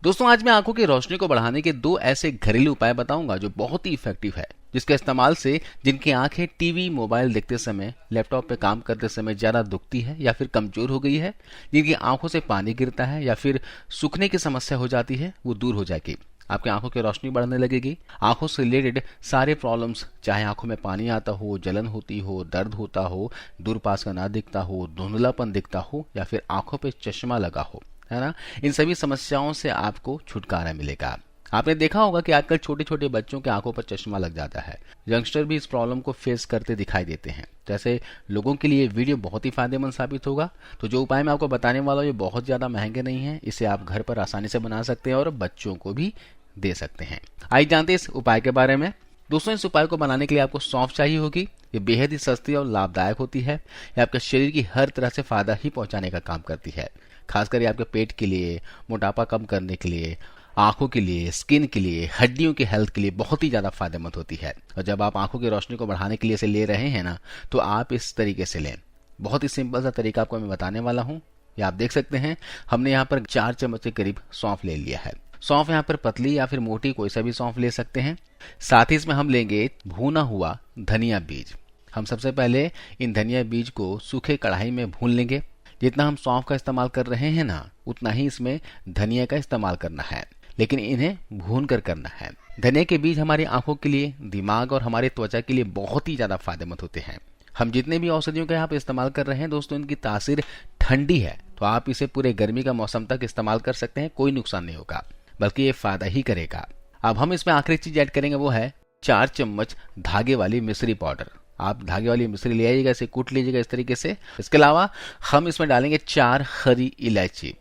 दोस्तों आज मैं आंखों की रोशनी को बढ़ाने के दो ऐसे घरेलू उपाय बताऊंगा जो बहुत ही इफेक्टिव है, जिसके इस्तेमाल से जिनकी आंखें टीवी मोबाइल देखते समय, लैपटॉप पे काम करते समय ज्यादा दुखती है या फिर कमजोर हो गई है, जिनकी आंखों से पानी गिरता है या फिर सूखने की समस्या हो जाती है, वो दूर हो जाएगी। आपकी आंखों की रोशनी बढ़ने लगेगी। आंखों से रिलेटेड सारे प्रॉब्लम्स, चाहे आंखों में पानी आता हो, जलन होती हो, दर्द होता हो, दूर पास का ना दिखता हो, धुंधलापन दिखता हो या फिर आंखों पे चश्मा लगा हो, है ना, इन सभी समस्याओं से आपको छुटकारा मिलेगा। आपने देखा होगा कि आजकल छोटे छोटे बच्चों के आंखों पर चश्मा लग जाता है। यंगस्टर भी इस प्रॉब्लम को फेस करते दिखाई देते हैं। तो ऐसे लोगों के लिए वीडियो बहुत ही फायदेमंद साबित होगा। तो जो उपाय मैं आपको बताने वाला हूँ ये बहुत ज्यादा महंगे नहीं है, इसे आप घर पर आसानी से बना सकते हैं और बच्चों को भी दे सकते हैं। आइए जानते हैं इस उपाय के बारे में। दोस्तों इस उपाय को बनाने के लिए आपको सौंफ चाहिए होगी। ये बेहद ही सस्ती और लाभदायक होती है। ये आपके शरीर की हर तरह से फायदा ही पहुंचाने का काम करती है। खासकर ये आपके पेट के लिए, मोटापा कम करने के लिए, आंखों के लिए, स्किन के लिए, हड्डियों की हेल्थ के लिए बहुत ही ज्यादा फायदेमंद होती है। और जब आप आंखों की रोशनी को बढ़ाने के लिए इसे ले रहे हैं ना, तो आप इस तरीके से लें। बहुत ही सिंपल सा तरीका आपको मैं बताने वाला हूँ। ये आप देख सकते हैं, हमने यहाँ पर 4 चम्मच के करीब सौंफ ले लिया है। सौंफ यहाँ पर पतली या फिर मोटी कोई सा भी सौंफ ले सकते हैं। साथ ही इसमें हम लेंगे भुना हुआ धनिया बीज। हम सबसे पहले इन धनिया बीज को सूखे कढ़ाई में भून लेंगे। जितना हम सौंफ का इस्तेमाल कर रहे हैं ना, उतना ही इसमें धनिया का इस्तेमाल करना है, लेकिन इन्हें भून कर करना है। धनिया के बीज हमारी आंखों के लिए, दिमाग और हमारे त्वचा के लिए बहुत ही ज्यादा फायदेमंद होते हैं। हम जितने भी औषधियों का यहाँ पे इस्तेमाल कर रहे हैं दोस्तों, इनकी तासीर ठंडी है, तो आप इसे पूरे गर्मी का मौसम तक इस्तेमाल कर सकते हैं। कोई नुकसान नहीं होगा, बल्कि ये फायदा ही करेगा। अब हम इसमें आखिरी चीज ऐड करेंगे, वो है 4 चम्मच धागे वाली मिश्री पाउडर। आप धागे वाली मिश्री ले आइएगा, इसे कूट लीजिएगा इस तरीके से। इसके अलावा हम इसमें डालेंगे 4 हरी इलायची।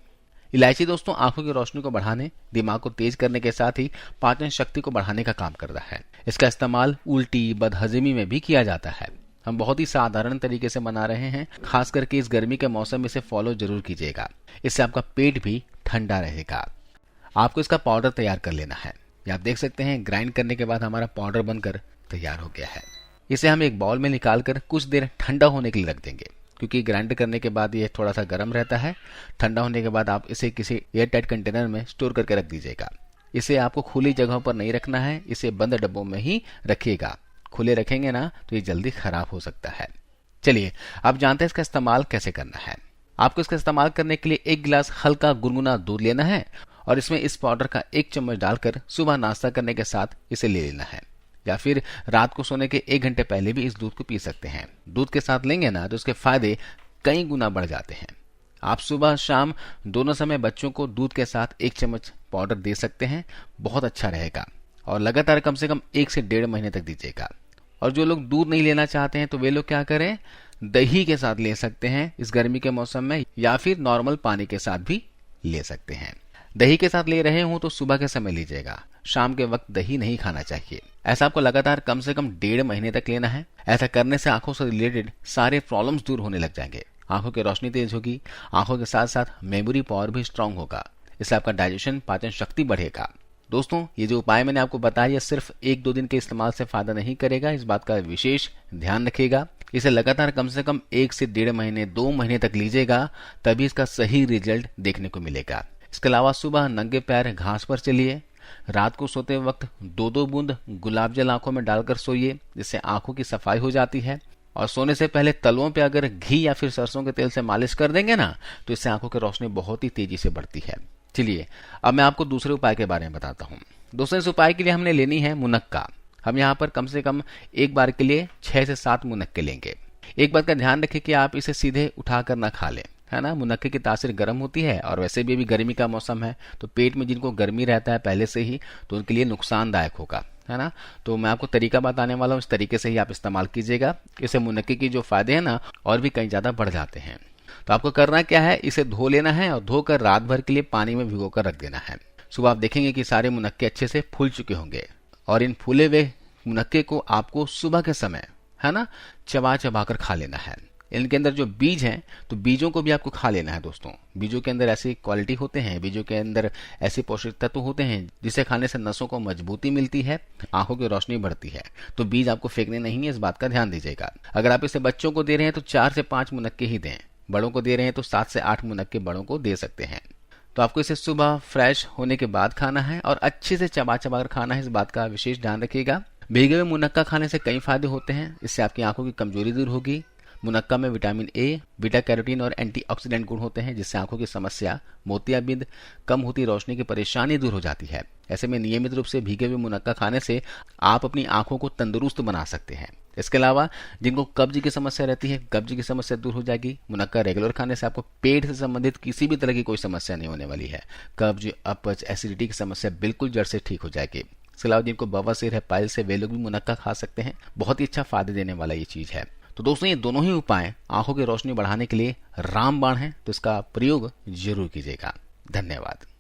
इलायची दोस्तों आंखों की रोशनी को बढ़ाने, दिमाग को तेज करने के साथ ही पाचन शक्ति को बढ़ाने का काम करता है। इसका इस्तेमाल उल्टी, बदहजमी में भी किया जाता है। हम बहुत ही साधारण तरीके से बना रहे हैं। खास करके इस गर्मी के मौसम में इसे फॉलो जरूर कीजिएगा। इससे आपका पेट भी ठंडा रहेगा। आपको इसका पाउडर तैयार कर लेना है। ये आप देख सकते हैं, ग्राइंड करने के बाद हमारा पाउडर बनकर तैयार हो गया है। इसे हम एक बाउल में निकालकर कुछ देर ठंडा होने के लिए रख देंगे, क्योंकि ग्राइंड करने के बाद ये थोड़ा सा गर्म रहता है। ठंडा होने के बाद आप इसे किसी एयर टाइट कंटेनर में स्टोर करके रख दीजिएगा। इसे आपको खुली जगहों पर नहीं रखना है, इसे बंद डब्बों में ही रखिएगा। खुले रखेंगे ना तो ये जल्दी खराब हो सकता है। चलिए अब जानते हैं इसका इस्तेमाल कैसे करना है। आपको इसका इस्तेमाल करने के लिए 1 गिलास हल्का गुनगुना दूध लेना है और इसमें इस पाउडर का 1 चम्मच डालकर सुबह नाश्ता करने के साथ इसे ले लेना है, या फिर रात को सोने के 1 घंटे पहले भी इस दूध को पी सकते हैं। दूध के साथ लेंगे ना तो इसके फायदे कई गुना बढ़ जाते हैं। आप सुबह शाम दोनों समय बच्चों को दूध के साथ 1 चम्मच पाउडर दे सकते हैं। बहुत अच्छा रहेगा और लगातार कम से कम 1 से 1.5 महीने तक दीजिएगा। और जो लोग दूध नहीं लेना चाहते हैं तो वे लोग क्या करें, दही के साथ ले सकते हैं इस गर्मी के मौसम में, या फिर नॉर्मल पानी के साथ भी ले सकते हैं। दही के साथ ले रहे हो तो सुबह के समय लीजिएगा, शाम के वक्त दही नहीं खाना चाहिए। ऐसा आपको लगातार कम से कम 1.5 महीने तक लेना है। ऐसा करने से आंखों से रिलेटेड सारे प्रॉब्लम्स दूर होने लग जाएंगे। आंखों की रोशनी तेज होगी, आंखों के साथ साथ मेमोरी पावर भी स्ट्रांग होगा। इससे आपका डाइजेशन, पाचन शक्ति बढ़ेगा। दोस्तों ये जो उपाय मैंने आपको बताया, ये सिर्फ 1-2 दिन के इस्तेमाल से फायदा नहीं करेगा, इस बात का विशेष ध्यान रखिएगा। इसे लगातार कम से कम 1 से 1.5 महीने, 2 महीने तक लीजिएगा, तभी इसका सही रिजल्ट देखने को मिलेगा। इसके अलावा सुबह नंगे पैर घास पर चलिए। रात को सोते वक्त 2-2 बूंद गुलाब जल आंखों में डालकर सोइए, जिससे आंखों की सफाई हो जाती है। और सोने से पहले तलवों पे अगर घी या फिर सरसों के तेल से मालिश कर देंगे ना, तो इससे आंखों की रोशनी बहुत ही तेजी से बढ़ती है। चलिए अब मैं आपको दूसरे उपाय के बारे में बताता हूँ। दोस्तों इस उपाय के लिए हमने लेनी है मुनक्का। हम यहाँ पर कम से कम एक बार के लिए 6 से 7 मुनक्के लेंगे। एक बात का ध्यान रखें कि आप इसे सीधे उठाकर ना खा लें, है ना। मुनक्के की तासीर गर्म होती है और वैसे भी अभी गर्मी का मौसम है, तो पेट में जिनको गर्मी रहता है पहले से ही, तो उनके लिए नुकसानदायक होगा, है ना। तो मैं आपको तरीका बताने वाला हूँ, इस तरीके से ही आप इस्तेमाल कीजिएगा। इससे मुनक्के की जो फायदे हैं ना, और भी कहीं ज्यादा बढ़ जाते हैं। तो आपको करना क्या है, इसे धो लेना है और धोकर रात भर के लिए पानी में भिगोकर रख देना है। सुबह आप देखेंगे कि सारे मुनक्के अच्छे से फूल चुके होंगे, और इन फूले हुए मुनक्के को आपको सुबह के समय, है ना, चबा चबा कर खा लेना है। इनके अंदर जो बीज हैं, तो बीजों को भी आपको खा लेना है दोस्तों। बीजों के अंदर ऐसी क्वालिटी होते हैं, बीजों के अंदर ऐसे पोषक तत्व होते हैं जिसे खाने से नसों को मजबूती मिलती है, आंखों की रोशनी बढ़ती है। तो बीज आपको फेंकने नहीं है, इस बात का ध्यान दीजिएगा। अगर आप इसे बच्चों को दे रहे हैं तो 4 से 5 मुनक्के ही दें। बड़ों को दे रहे हैं तो 7 से 8 मुनक्के बड़ों को दे सकते हैं। तो आपको इसे सुबह फ्रेश होने के बाद खाना है और अच्छे से चबा चबा कर खाना है, इस बात का विशेष ध्यान रखिएगा। भीगे हुए मुनक्का खाने से कई फायदे होते हैं। इससे आपकी आंखों की कमजोरी दूर होगी। मुनक्का में विटामिन ए, बीटा कैरोटीन और एंटीऑक्सीडेंट गुण होते हैं, जिससे आंखों की समस्या, मोतियाबिंद, कम होती रोशनी की परेशानी दूर हो जाती है। ऐसे में नियमित रूप से भीगे हुए मुनक्का खाने से आप अपनी आंखों को तंदुरुस्त बना सकते हैं। इसके अलावा जिनको कब्ज की समस्या रहती है, कब्ज की समस्या दूर हो जाएगी। मुनक्का रेगुलर खाने से आपको पेट से संबंधित किसी भी तरह की कोई समस्या नहीं होने वाली है। कब्ज, अपच, एसिडिटी की समस्या बिल्कुल जड़ से ठीक हो जाएगी। इसके अलावा जिनको बवासीर है, पाइल्स से, वे लोग भी मुनक्का खा सकते हैं। बहुत ही अच्छा फायदे देने वाला ये चीज है। तो दोस्तों, ये दोनों ही उपाय आंखों की रोशनी बढ़ाने के लिए रामबाण है, तो इसका प्रयोग जरूर कीजिएगा। धन्यवाद।